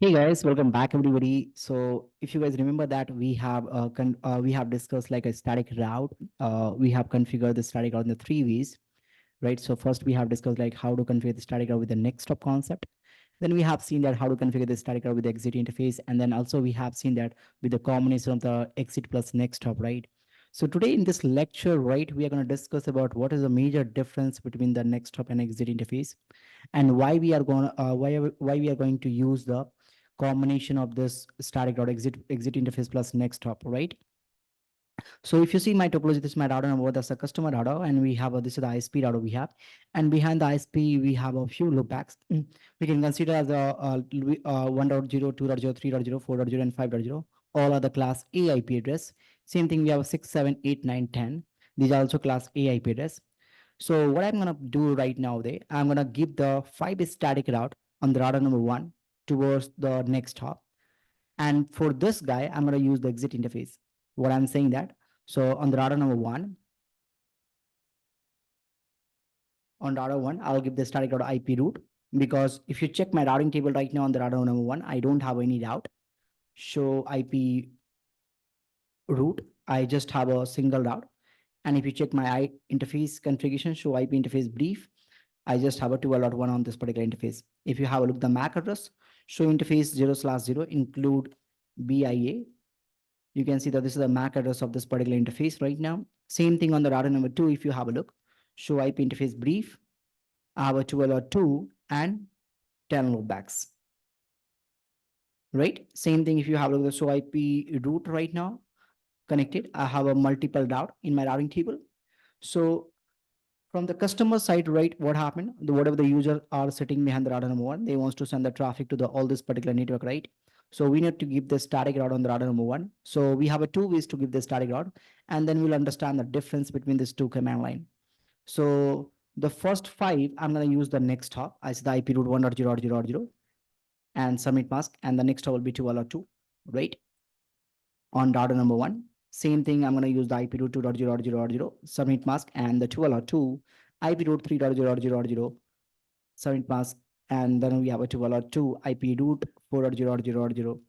Hey guys, welcome back everybody. So if you guys remember that we have discussed like a static route. We have configured the static route in the three ways, right? So first we have discussed like how to configure the static route with the next stop concept. Then we have seen that how to configure the static route with the exit interface, and then also we have seen that with the combination of the exit plus next stop, right? So today in this lecture, right, we are going to discuss about what is the major difference between the next stop and exit interface, and why we are going to use the combination of this static dot exit interface plus next hop, right? So if you see my topology, this is my router number, that's a customer router, and we have this is the ISP router we have, and behind the ISP we have a few loopbacks. We can consider as a 1.0, 2.0, 3.0, 4.0, and 5.0. All are the class A IP address. Same thing, we have a 6, 7, 8, 9, 10. These are also class A IP address. So what I'm gonna do right now, I'm gonna give the 5 static route on the router number 1 towards the next hop. And for this guy, I'm gonna use the exit interface. What I'm saying that, so on the router number 1, on router 1, I'll give the static route IP route, because if you check my routing table right now on the router number 1, I don't have any route. Show IP route, I just have a single route. And if you check my interface configuration, show IP interface brief, I just have a 12.1 on this particular interface. If you have a look at the MAC address, show interface 0/0 include BIA. You can see that this is the MAC address of this particular interface right now. Same thing on the router number 2. If you have a look, show IP interface brief, I have a 12.2 and 10 loopbacks. Right? Same thing if you have a look at the show IP route right now connected. I have a multiple route in my routing table. So from the customer side, right, what happened? Whatever the user are sitting behind the router number 1, they wants to send the traffic to the all this particular network, right? So we need to give the static route on the router number 1. So we have a two ways to give the static route, and then we'll understand the difference between these two command line. So the first 5, I'm going to use the next hop as the IP route 1.0.0.0 and submit mask, and the next hop will be 2.2, right? On router number 1. Same thing, I'm going to use the IP route 2.0.0.0 submit mask, and the 2.2 IP route 3.0.0.0 submit mask, and then we have a 2.2 IP route 4.0.0.0.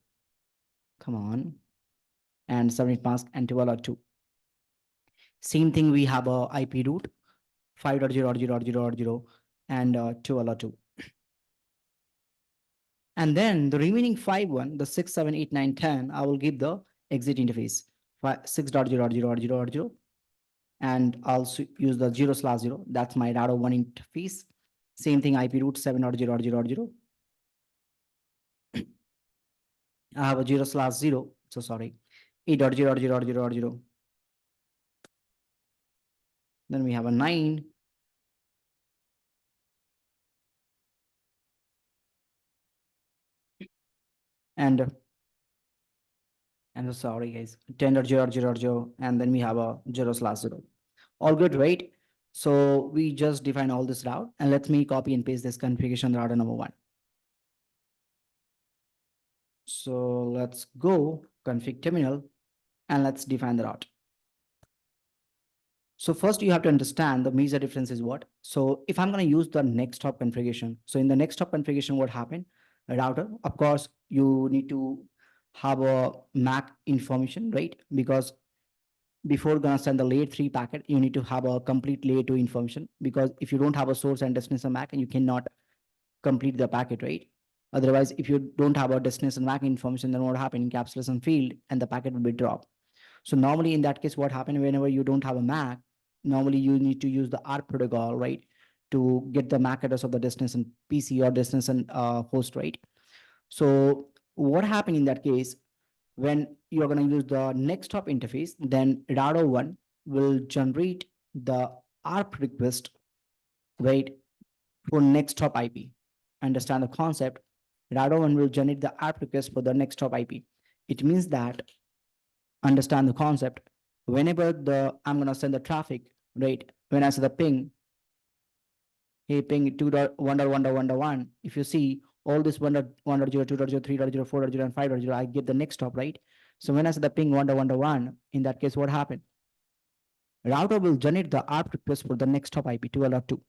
Come on, and submit mask and 2.2. Same thing, we have a IP route 5.0.0.0.0 and 2.2. And then the remaining 5 the 6, 7, 8, 9, 10, I will give the exit interface 6.0.0.0.0, and also use the 0/0. That's my router 1 interface. Same thing, IP route 7.0.0.0. I have a 0/0. So sorry, 8.0.0.0.0. Then we have a 9. And sorry guys, 10.0.0.0, and then we have a 0/0. All good, right? So we just define all this route, and let me copy and paste this configuration router number 1. So let's go config terminal and let's define the route. So first you have to understand the major difference is what. So if I'm going to use the next hop configuration, so in the next hop configuration, what happened? A router, of course, you need to have a MAC information, right? Because before gonna send the layer 3 packet, you need to have a complete layer 2 information, because if you don't have a source and destination MAC, and you cannot complete the packet, right? Otherwise, if you don't have a destination MAC information, then what happen? Encapsulation failed and the packet will be dropped. So normally in that case, what happened whenever you don't have a MAC, normally you need to use the ARP protocol, right? To get the MAC address of the destination PC or destination host, right? So what happened in that case, when you're going to use the next hop interface, then router 1 will generate the ARP request, right, for next hop IP. Understand the concept. Router 1 will generate the ARP request for the next hop IP. It means that, understand the concept, whenever I'm going to send the traffic, right, when I say the ping, hey, ping 2.1.1.1.1, if you see all this 1.0, 2.0, 3.0, 4.0, and 5.0, I get the next hop, right? So when I say the ping 1.1.1, in that case, what happened? Router will generate the ARP request for the next hop IP 12.2,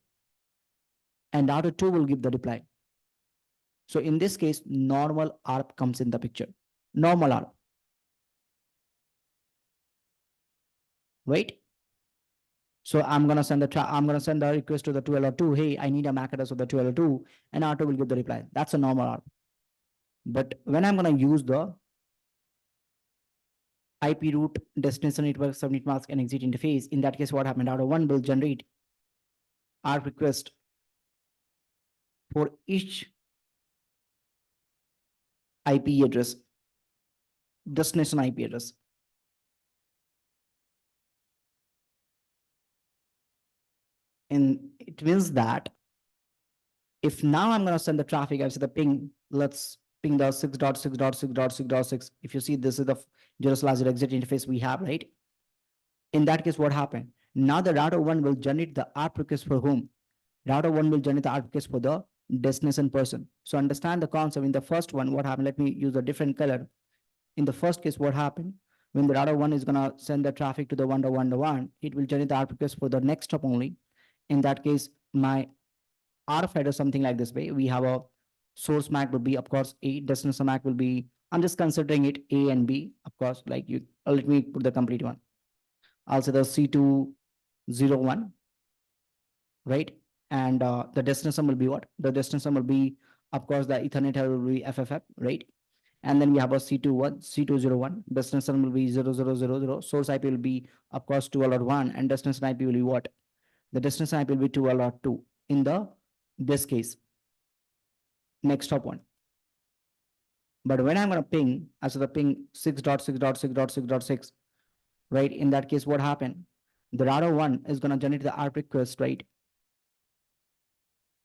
and router 2 will give the reply. So in this case, normal ARP comes in the picture. Normal ARP, right? So I'm gonna send the request to the 2LR2. Hey, I need a MAC address of the 2LR2, and R2 will give the reply. That's a normal ARP. But when I'm gonna use the IP route destination network subnet mask and exit interface, in that case, what happened? Router 1 will generate ARP request for each IP address, destination IP address. And it means that if now I'm going to send the traffic, I say the ping, let's ping the 6.6.6.6.6. If you see, this is the 0/0 exit interface we have, right? In that case, what happened? Now the router 1 will generate the ARP request for whom? Router 1 will generate the ARP request for the destination person. So understand the concept. In the first one, what happened? Let me use a different color. In the first case, what happened? When the router 1 is going to send the traffic to the 1.1.1, it will generate the ARP request for the next stop only. In that case, my ARP header something like this way. We have a source MAC will be, of course, A, destination MAC will be, I'm just considering it A and B, of course, like you, let me put the complete one. I'll say the C201, right? And the destination will be what? The destination will be, of course, the Ethernet header will be FFF, right? And then we have a C201, destination will be 0000, source IP will be, of course, 2.1, and destination IP will be what? The destination IP will be 2.2 in this case, next stop one. But when I'm going to ping, as the ping 6.6.6.6.6, right? In that case, what happened? The router 1 is going to generate the ARP request, right?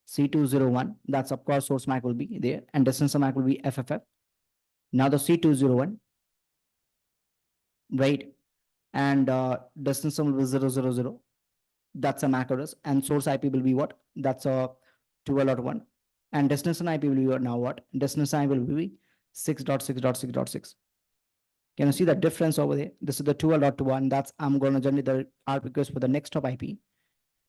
C201, that's of course source MAC will be there, and destination MAC will be FFF. Now the C201, right? And destination will be 000. That's a MAC address, and source IP will be what? That's a 12.1. And destination IP will be now what? Destination IP will be 6.6.6.6. Can you see the difference over there? This is the 12.1. That's I'm going to generate the ARP request for the next stop IP.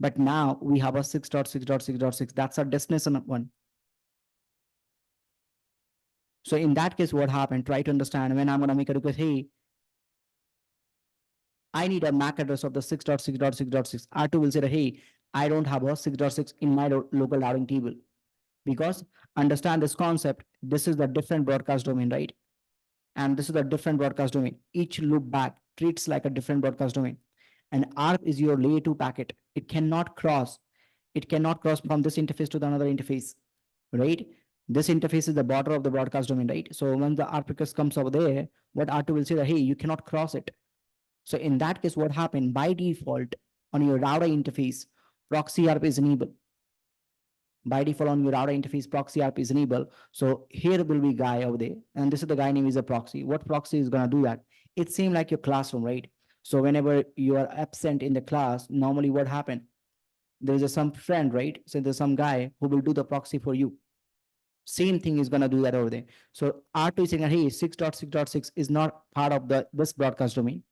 But now we have a 6.6.6.6. That's our destination one. So in that case, what happened? Try to understand when I'm going to make a request. Hey, I need a MAC address of the 6.6.6.6. R2 will say, that, hey, I don't have a 6.6 in my local routing table. Because understand this concept, this is the different broadcast domain, right? And this is a different broadcast domain. Each loop back treats like a different broadcast domain. And ARP is your layer 2 packet. It cannot cross. It cannot cross from this interface to the another interface, right? This interface is the border of the broadcast domain, right? So when the ARP request comes over there, what R2 will say that, hey, you cannot cross it. So in that case, what happened? By default, on your router interface, Proxy ARP is enabled. By default, on your router interface, Proxy ARP is enabled. So here will be guy over there, and this is the guy name is a proxy. What proxy is gonna do that? It seems like your classroom, right? So whenever you are absent in the class, normally what happened? There is some friend, right? So there's some guy who will do the proxy for you. Same thing is gonna do that over there. So R2 is saying, hey, 6.6.6 is not part of this broadcast domain.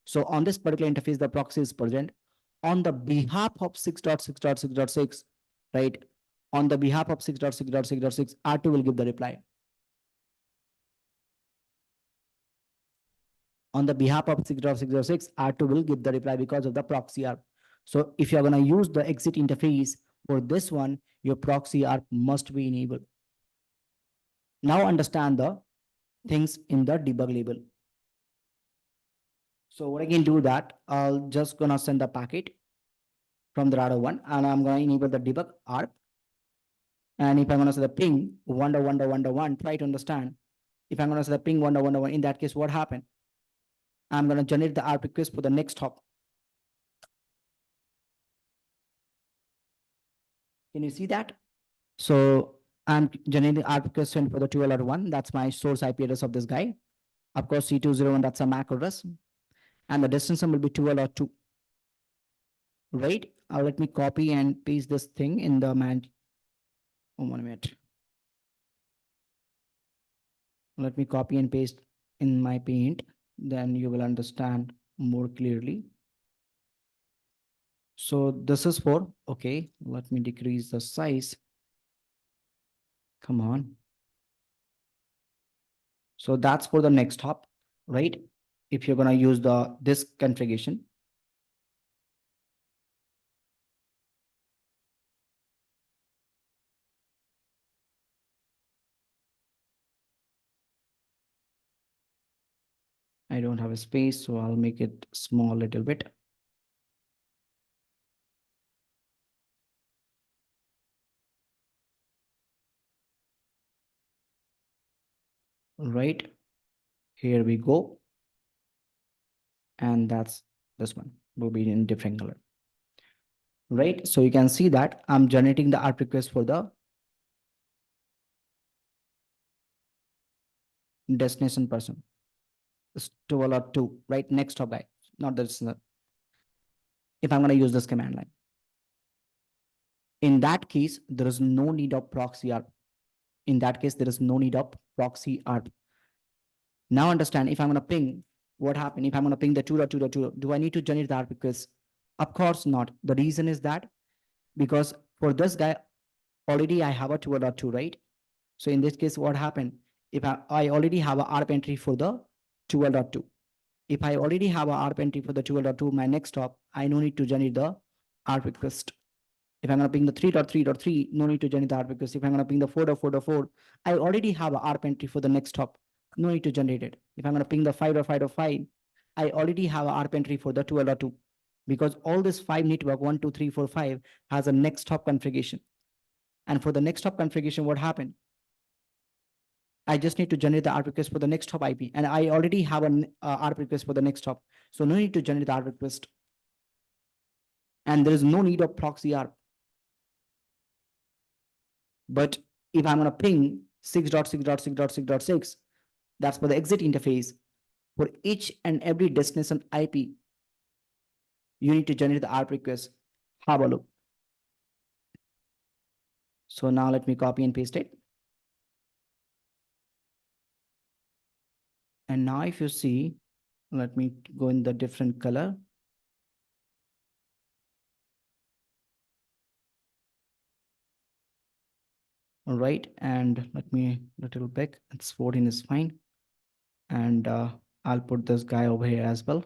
So on this particular interface, the proxy is present on the behalf of 6.6.6.6, right? On the behalf of 6.6.6.6, R2 will give the reply. On the behalf of 6.6.6, R2 will give the reply because of the proxy ARP. So if you're going to use the exit interface for this one, your proxy ARP must be enabled. Now understand the things in the debug label. So what I can do that, I'll just gonna send the packet from the router 1, and I'm gonna enable the debug ARP. And if I'm gonna say the ping 1.1.1.1, try to understand. If I'm gonna say the ping 1.1.1, in that case, what happened? I'm gonna generate the ARP request for the next hop. Can you see that? So I'm generating the ARP request for the 2LR1. That's my source IP address of this guy. Of course, C201, that's a MAC address. And the destination will be 2LR2. Right? Let me copy and paste this thing in the man. Oh, 1 minute. Let me copy and paste in my paint. Then you will understand more clearly. So this is for, okay, let me decrease the size. Come on. So that's for the next hop, right? If you're gonna use this configuration. I don't have a space, so I'll make it small a little bit. Right, here we go. And that's this one will be in different color. Right, so you can see that I'm generating the ARP request for the destination person. It's 12 or 2, right? Next hop guy, not this. If I'm going to use this command line, in that case, there is no need of proxy ARP. In that case, there is no need of proxy ARP. Now understand, if I'm going to ping, what happened? If I'm going to ping the 2.2.2, do I need to generate the ARP request? Of course not. The reason is that because for this guy, already I have a 2.2, right? So in this case, what happened? If I already have a ARP entry for the 12.2. If I already have a ARP entry for the 12.2, my next hop, I no need to generate the ARP request. If I'm going to ping the 3.3.3, no need to generate the ARP request. If I'm going to ping the 4.4.4, I already have a ARP entry for the next hop. No need to generate it. If I'm going to ping the 5.5.5, I already have a ARP entry for the 12.2 because all this 5 network 1, 2, 3, 4, 5 has a next hop configuration. And for the next hop configuration, what happened? I just need to generate the ARP request for the next hop IP, and I already have an ARP request for the next hop. So no need to generate the ARP request. And there is no need of proxy ARP. But if I'm going to ping 6.6.6.6.6, that's for the exit interface. For each and every destination IP, you need to generate the ARP request. Have a look. So now let me copy and paste it. And now if you see, let me go in the different color. All right, and let me little big. It's 14 is fine. And I'll put this guy over here as well.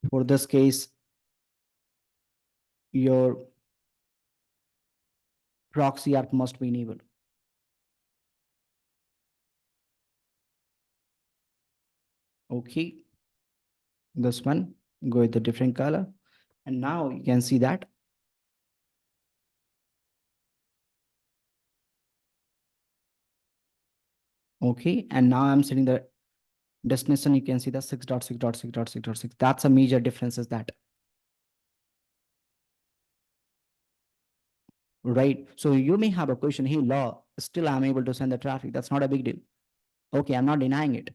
For this case, your proxy ARP must be enabled. Okay, this one, go with the different color. And now you can see that. Okay, and now I'm setting the destination. You can see the 6.6.6.6.6. That's a major difference is that. Right, so you may have a question, hey, law, still I'm able to send the traffic. That's not a big deal. Okay, I'm not denying it.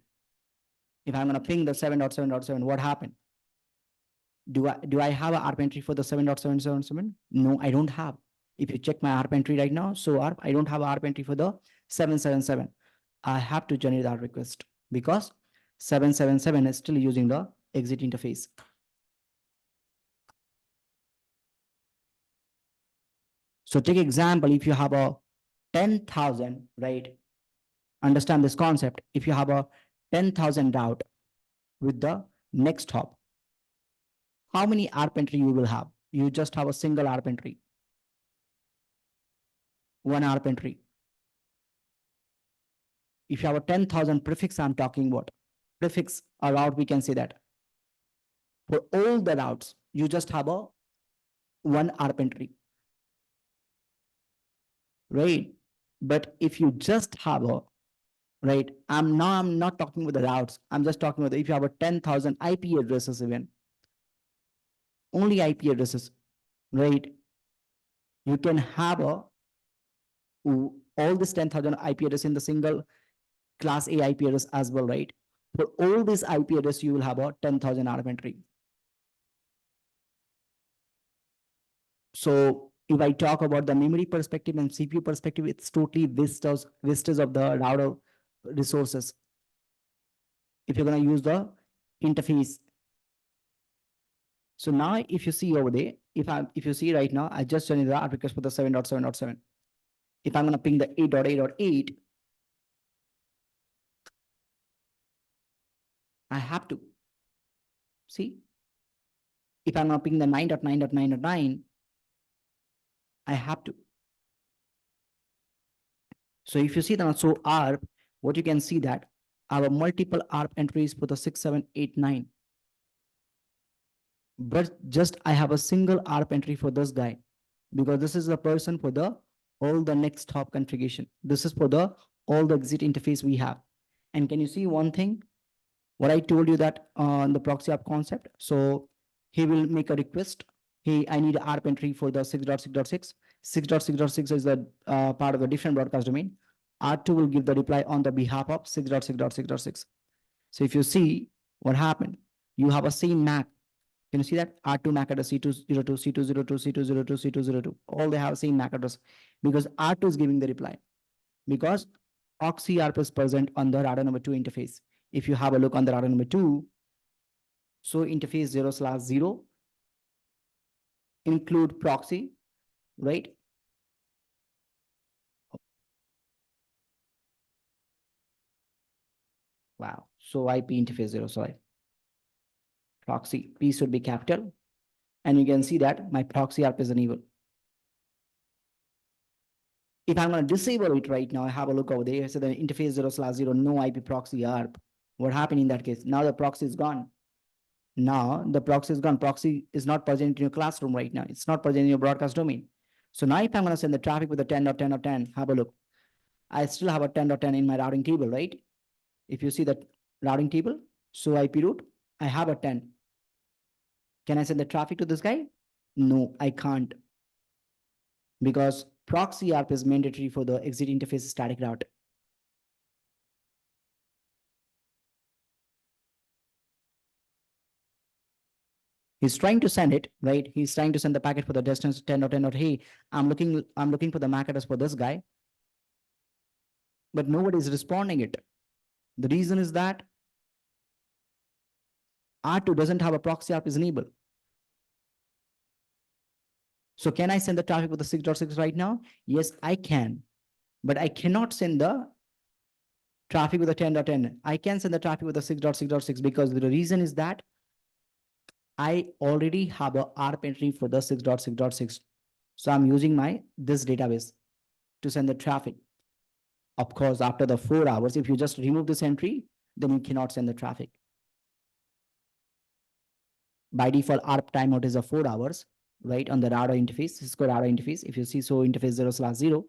If I'm going to ping the 7.7.7, what happened? Do I have a ARP entry for the 7.777? No, I don't have. If you check my ARP entry right now, so ARP, I don't have a ARP entry for the 777. I have to generate that request because 777 is still using the exit interface. So take example, if you have a 10,000, right? Understand this concept. If you have a 10,000 route with the next hop, how many ARP entry you will have? You just have a single ARP entry, one ARP entry. If you have a 10,000 prefix, I'm talking about prefix or route, we can say that. For all the routes, you just have a one ARP entry, right? But if you just have a, right, I'm not talking about the routes. I'm just talking about if you have a 10,000 IP addresses even, only IP addresses, right? You can have a all this 10,000 IP address in the single class A IP address as well, right? For all this IP address, you will have a 10,000 ARP entry. So if I talk about the memory perspective and CPU perspective, it's totally vistas of the router resources. If you're going to use the interface. So now if you see over there, if you see right now, I just generated the ARP request for the 7.7.7. If I'm going to ping the 8.8.8, I have to. See, if I'm not picking the 9.9.9.9, I have to. So if you see the so ARP, what you can see that our multiple ARP entries for the 6, 7, 8, 9. But just I have a single ARP entry for this guy because this is the person for the all the next hop configuration. This is for the all the exit interface we have. And can you see one thing? What I told you that on the proxy app concept. So he will make a request. Hey, I need ARP entry for the 6.6.6. 6.6.6 is the part of the different broadcast domain. R2 will give the reply on the behalf of 6.6.6.6. So if you see what happened, you have a same MAC. Can you see that? R2 MAC address C202, C202, C202, C202. All they have same MAC address because R2 is giving the reply. Because Proxy ARP is present on the router number 2 interface. If you have a look on the router number 2, so interface 0/0 include proxy, right? Wow. So IP interface 0, sorry. Proxy P should be capital. And you can see that my proxy ARP is enabled. If I'm going to disable it right now, I have a look over there. So the interface 0/0, no IP proxy ARP. What happened in that case? Now the proxy is gone. Now the proxy is gone. Proxy is not present in your classroom right now. It's not present in your broadcast domain. So now if I'm going to send the traffic with a 10.10.10, have a look. I still have a 10.10 in my routing table, right? If you see that routing table, so IP route, I have a 10. Can I send the traffic to this guy? No, I can't. Because proxy ARP is mandatory for the exit interface static route. He's trying to send it, right? He's trying to send the packet for the destination 10.10. Hey, I'm looking for the MAC address for this guy, but nobody is responding it. The reason is that R2 doesn't have a proxy ARP is enabled. So can I send the traffic with the 6.6 right now? Yes, I can, but I cannot send the traffic with the 10.10. I can send the traffic with the 6.6.6 because the reason is that I already have a ARP entry for the 6.6.6. So I'm using my this database to send the traffic. Of course, after the 4 hours, if you just remove this entry, then you cannot send the traffic. By default, ARP timeout is a 4 hours, right? On the router interface, Cisco router interface. If you see so interface 0/0,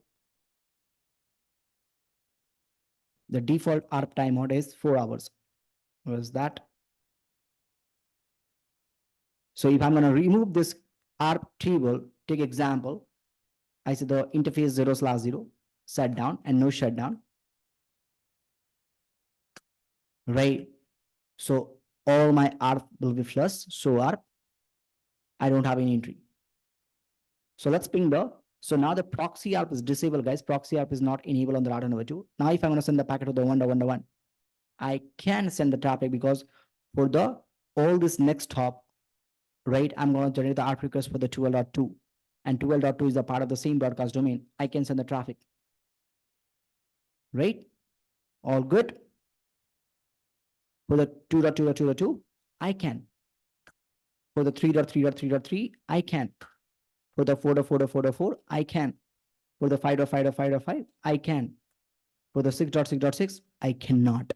the default ARP timeout is 4 hours. What is that? So if I'm going to remove this ARP table, take example, I say the interface 0/0 shutdown and no shutdown, right? So all my ARP will be flush. So ARP, I don't have any entry. So let's ping the, so now the proxy ARP is disabled, guys. Proxy ARP is not enabled on the router number 2. Now if I'm going to send the packet to the 1.1.1, I can send the traffic because for the all this next hop, right, I'm going to generate the ARP request for the 12.2. And 12.2 is a part of the same broadcast domain. I can send the traffic. Right? All good? For the 2.2.2.2, I can. For the 3.3.3.3, I can. For the 4.4.4.4, I can. For the 5.5.5.5, I can. For the 6.6.6, I cannot.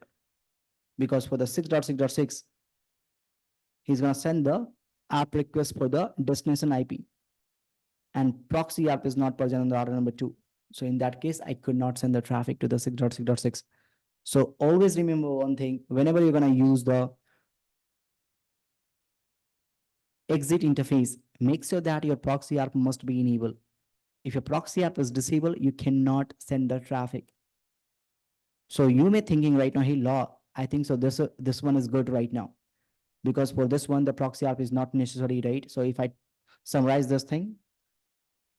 Because for the 6.6.6, he's going to send the ARP request for the destination IP. And proxy ARP is not present on the router number 2. So in that case, I could not send the traffic to the 6.6.6. So always remember one thing, whenever you're going to use the exit interface, make sure that your proxy ARP must be enabled. If your proxy ARP is disabled, you cannot send the traffic. So you may thinking right now, hey, Law, I think so this one is good right now. Because for this one, the proxy ARP is not necessary, right? So if I summarize this thing,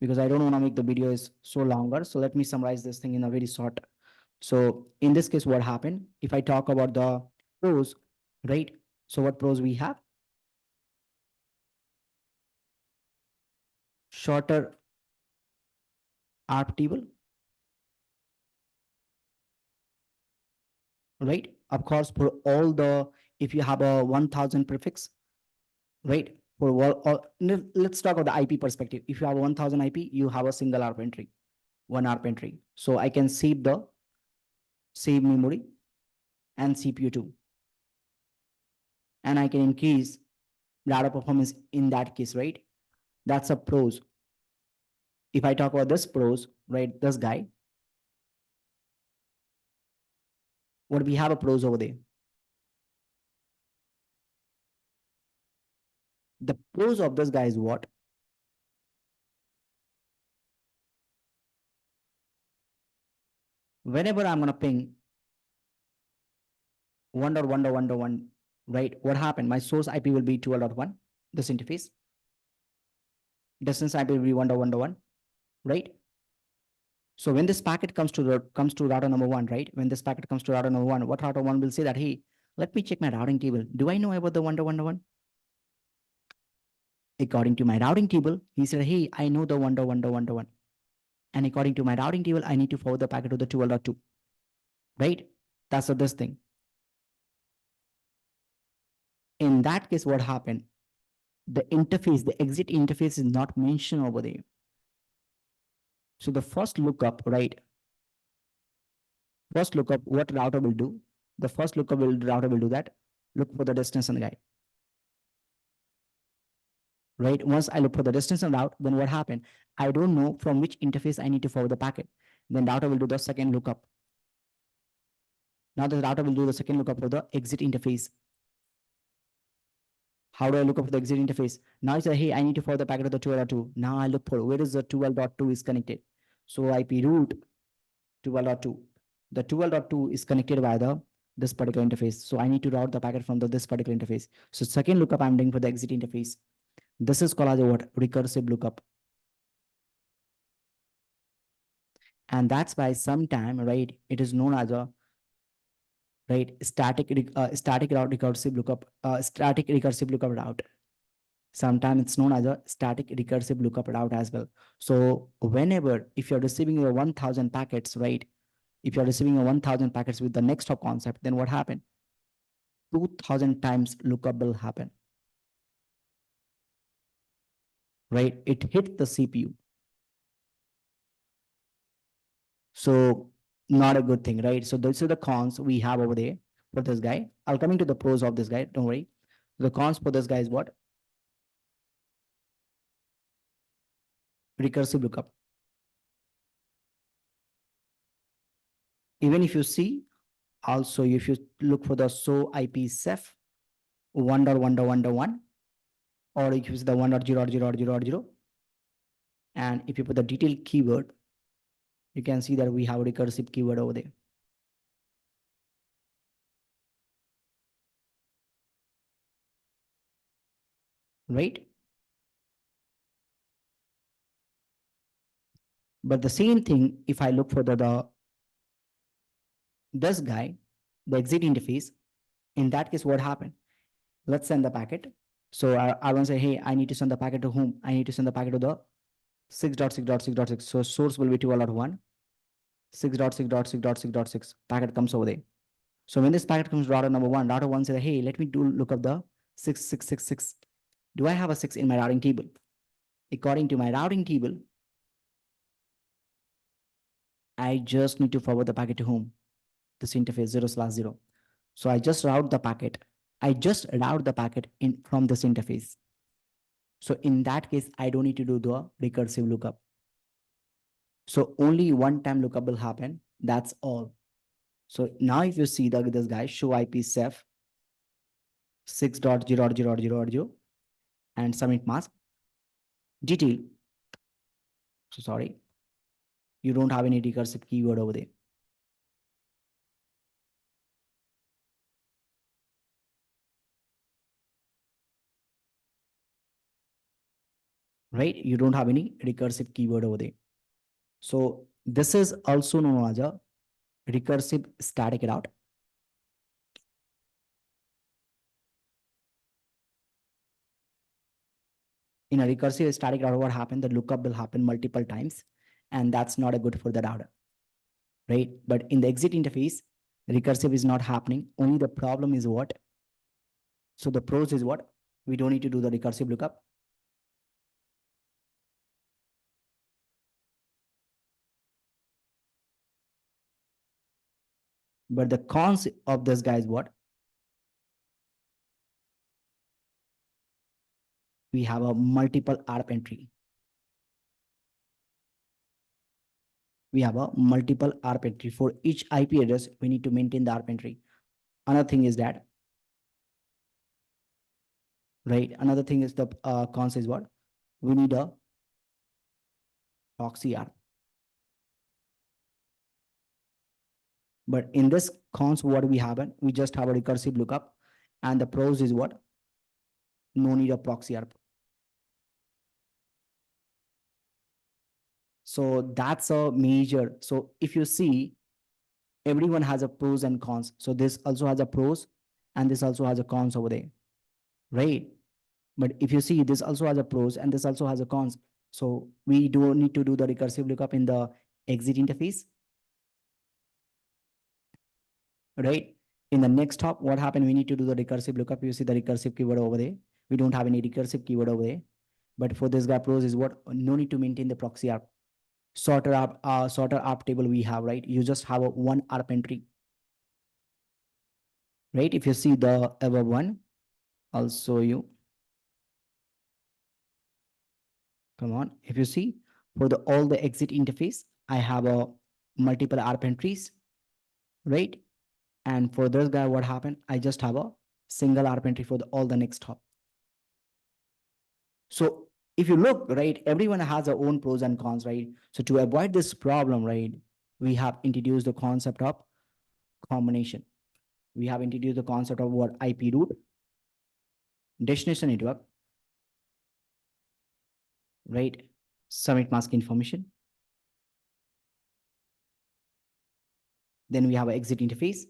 because I don't want to make the video is so longer, so let me summarize this thing in a very short. So in this case, what happened? If I talk about the pros, right? So what pros we have? Shorter ARP table, right? Of course, for all the if you have a 1000 prefix, right? For let's talk about the IP perspective. If you have 1000 IP, you have a single ARP entry, one ARP entry. So I can save memory and CPU too. And I can increase data performance in that case, right? That's a pros. If I talk about this pros, right, this guy, what we have a pros over there. The pros of this guy is what? Whenever I'm gonna ping 1.1.1.1, right? What happened? My source IP will be 12.1, this interface. Distance IP will be 1.1.1, right? So when this packet comes to router number one, right? When this packet comes to router number one, what router one will say that, hey, let me check my routing table. Do I know about the 1.1.1? According to my routing table, he said, hey, I know the 1.1.1.1. And according to my routing table, I need to forward the packet to the 12.2, right? That's this thing. In that case, what happened? The interface, the exit interface is not mentioned over there. So the first lookup, right? First lookup, what router will do? The first router will do that. Look for the destination guy, right? Once I look for the destination route, then what happened? I don't know from which interface I need to forward the packet. Then router will do the second lookup. Now the router will do the second lookup for the exit interface. How do I look up for the exit interface? Now I say, hey, I need to forward the packet to the 12.2. Now I look for where is the 12.2 is connected. So IP root 12.2. The 12.2 is connected by this particular interface. So I need to route the packet from this particular interface. So second lookup I'm doing for the exit interface. This is called as a what? Recursive lookup. And that's why sometime, right, it is known as a right static route recursive lookup, static recursive lookup route. Sometimes it's known as a static recursive lookup route as well. So whenever, if you're receiving your 1000 packets, right? If you're receiving your 1000 packets with the next hop concept, then what happened? 2000 times lookup will happen, right? It hit the CPU. So not a good thing, right? So those are the cons we have over there for this guy. I'll come into the pros of this guy. Don't worry. The cons for this guy is what? Recursive lookup. Even if you see, also if you look for the so IP Ceph 1.1.1.1, or if you use the 1.0.0.0.0, and if you put the detailed keyword, you can see that we have a recursive keyword over there. Right? But the same thing, if I look for this guy, the exit interface, in that case, what happened? Let's send the packet. So I want to say, hey, I need to send the packet to whom? I need to send the packet to the 6.6.6.6. So source will be 12.1, 6.6.6.6.6. Packet comes over there. So when this packet comes to router number one, router one says, hey, let me look up the 6666. Do I have a 6 in my routing table? According to my routing table, I just need to forward the packet to whom? This interface 0/0. So I just route the packet. I just route the packet in from this interface. So in that case, I don't need to do the recursive lookup. So only one time lookup will happen. That's all. So now if you see this guy show IP Ceph 6.0.0.0.0 and submit mask detail. So sorry, you don't have any recursive keyword over there. Right? You don't have any recursive keyword over there. So this is also known as a recursive static route. In a recursive static router, what happened? The lookup will happen multiple times, and that's not a good for the router, right? But in the exit interface, recursive is not happening. Only the problem is what? So the pros is what? We don't need to do the recursive lookup. But the cons of this guy is what? We have a multiple ARP entry. We have a multiple ARP entry. For each IP address, we need to maintain the ARP entry. Another thing is that, right? Another thing is the cons is what? We need a proxy ARP. But in this cons, what we have, we just have a recursive lookup. And the pros is what? No need of proxy ARP. So that's a major. So if you see, everyone has a pros and cons. So this also has a pros and this also has a cons over there, right? But if you see, this also has a pros and this also has a cons. So we do need to do the recursive lookup in the exit interface, right? In the next hop, what happened? We need to do the recursive lookup. You see the recursive keyword over there. We don't have any recursive keyword over there. But for this guy pros is what? No need to maintain the proxy ARP. Sorter ARP table we have, right? You just have a one ARP entry, right? If you see the above one, I'll show you. Come on. If you see for the all the exit interface, I have a multiple ARP entries, right? And for this guy, what happened? I just have a single ARP entry for the, all the next hop. So if you look, right, everyone has their own pros and cons, right? So to avoid this problem, right, we have introduced the concept of combination. We have introduced the concept of what? IP root, destination network, right? Submit mask information. Then we have an exit interface.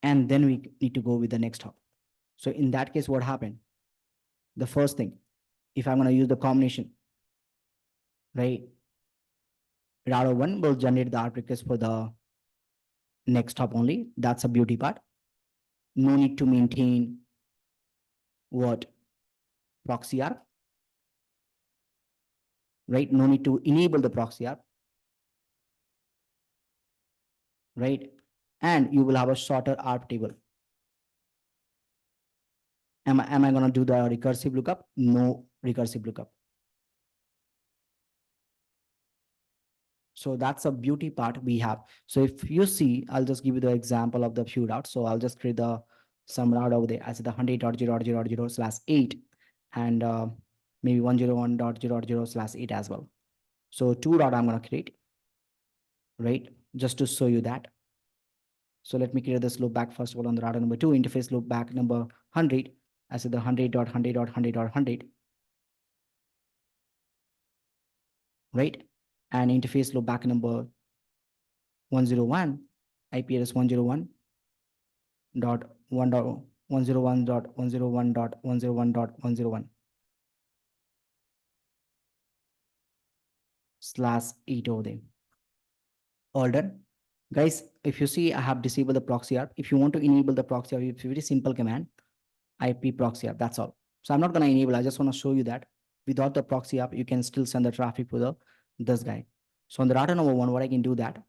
And then we need to go with the next hop. So in that case, what happened? The first thing, if I'm going to use the combination, right? Router 1 will generate the ARP request for the next hop only. That's a beauty part. No need to maintain what? Proxy ARP, right? No need to enable the proxy ARP, right? And you will have a shorter ARP table. Am I going to do the recursive lookup? No recursive lookup. So that's a beauty part we have. So if you see, I'll just give you the example of the few routes. So I'll just create the some route over there. I said the 100.0.0.0/8 and maybe 101.0.0/8 as well. So two route I'm going to create, right? Just to show you that. So let me create this loop back first of all on the router number 2, interface loop back number 100. I said the 100.100.100.100, right? And interface loop back number 101, IP address 101.101.101.101/8 over there. All done. Guys, if you see, I have disabled the proxy ARP. If you want to enable the proxy ARP, it's a very simple command, IP proxy ARP, that's all. So I'm not going to enable, I just want to show you that without the proxy ARP, you can still send the traffic to this guy. So on the router number 1, what I can do that,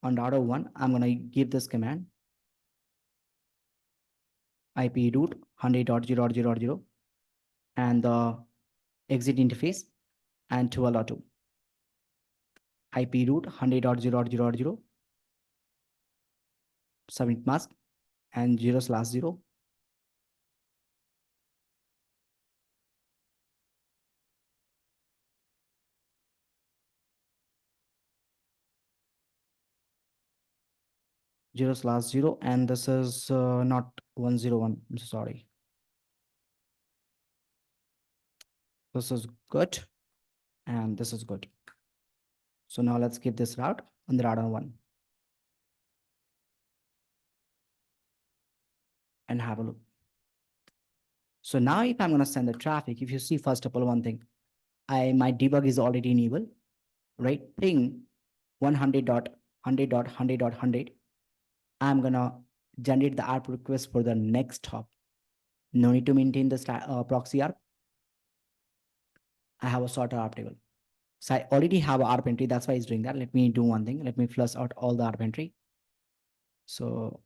on router 1, I'm going to give this command, IP root 100.0.0.0 and the exit interface and 12.2. IP root 100.0.0.0, submit mask and 0/0. (0/0) and this is not 101. I'm so sorry. This is good and this is good. So now let's give this route on the router 1 and have a look. So now if I'm going to send the traffic, if you see first of all one thing, my debug is already enabled, right? Ping 100.100.100.100. I'm gonna generate the ARP request for the next hop. No need to maintain the proxy ARP. I have a sorter ARP table. So I already have a ARP entry. That's why it's doing that. Let me do one thing. Let me flush out all the ARP entry. So,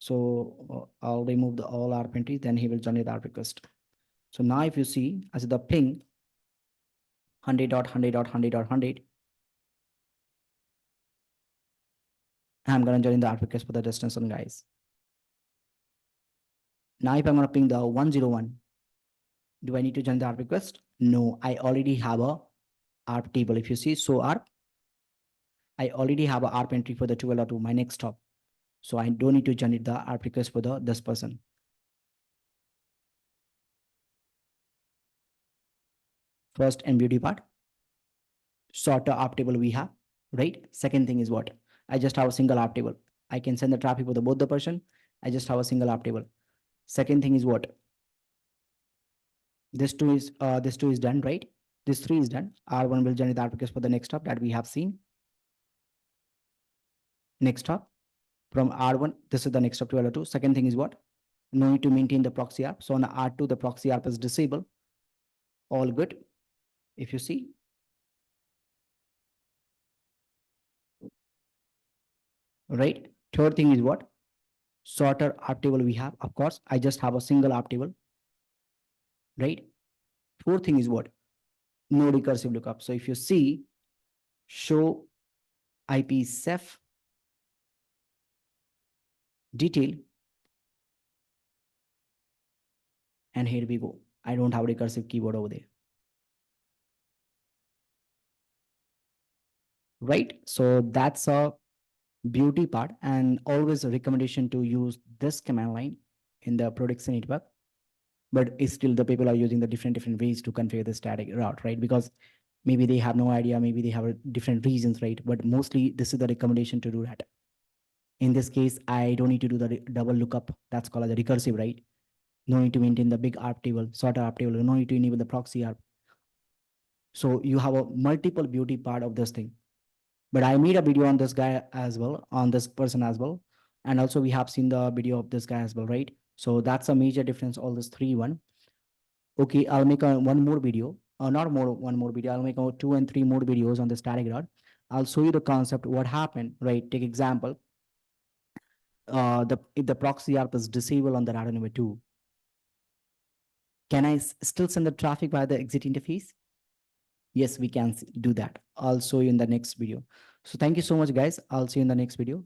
I'll remove the all ARP entry. Then he will generate the ARP request. So now if you see as the ping 100.100.100.100, I'm gonna join the ARP request for the destination guys. Now if I'm gonna ping the 101, do I need to join the ARP request? No, I already have a ARP table. If you see, so ARP, I already have a ARP entry for the 1202, my next stop. So I don't need to generate the ARP request for the this person. First and beauty part, sorter ARP table we have, right? Second thing is what? I just have a single ARP table. I can send the traffic for the both the person. I just have a single ARP table. Second thing is what? This two is done, right? This three is done. R1 will generate the ARP request for the next stop that we have seen. Next stop from R1, this is the next stop to L2. Second thing is what? No need to maintain the proxy ARP. So on R2, the proxy ARP is disabled. All good. If you see, right? Third thing is what? Sorter ARP table we have. Of course, I just have a single ARP table, right? Fourth thing is what? No recursive lookup. So if you see, show IP Ceph detail, and here we go. I don't have a recursive keyword over there, right? So that's a beauty part, and always a recommendation to use this command line in the production network. But it's still the people are using the different ways to configure the static route, right? Because maybe they have no idea, maybe they have different reasons, right? But mostly this is the recommendation to do that. In this case, I don't need to do the double lookup. That's called as a recursive, right? No need to maintain the big ARP table, sorter ARP table. No need to enable the proxy ARP. So you have a multiple beauty part of this thing. But I made a video on this guy as well, on this person as well. And also we have seen the video of this guy as well, right? So that's a major difference, all this three one. Okay, I'll make one more video, not more, one more video. I'll make 2 and 3 more videos on the static route. I'll show you the concept, what happened, right? Take example, if the proxy ARP is disabled on the router number 2, can I still send the traffic via the exit interface? Yes, we can do that. I'll show you in the next video. So thank you so much, guys. I'll see you in the next video.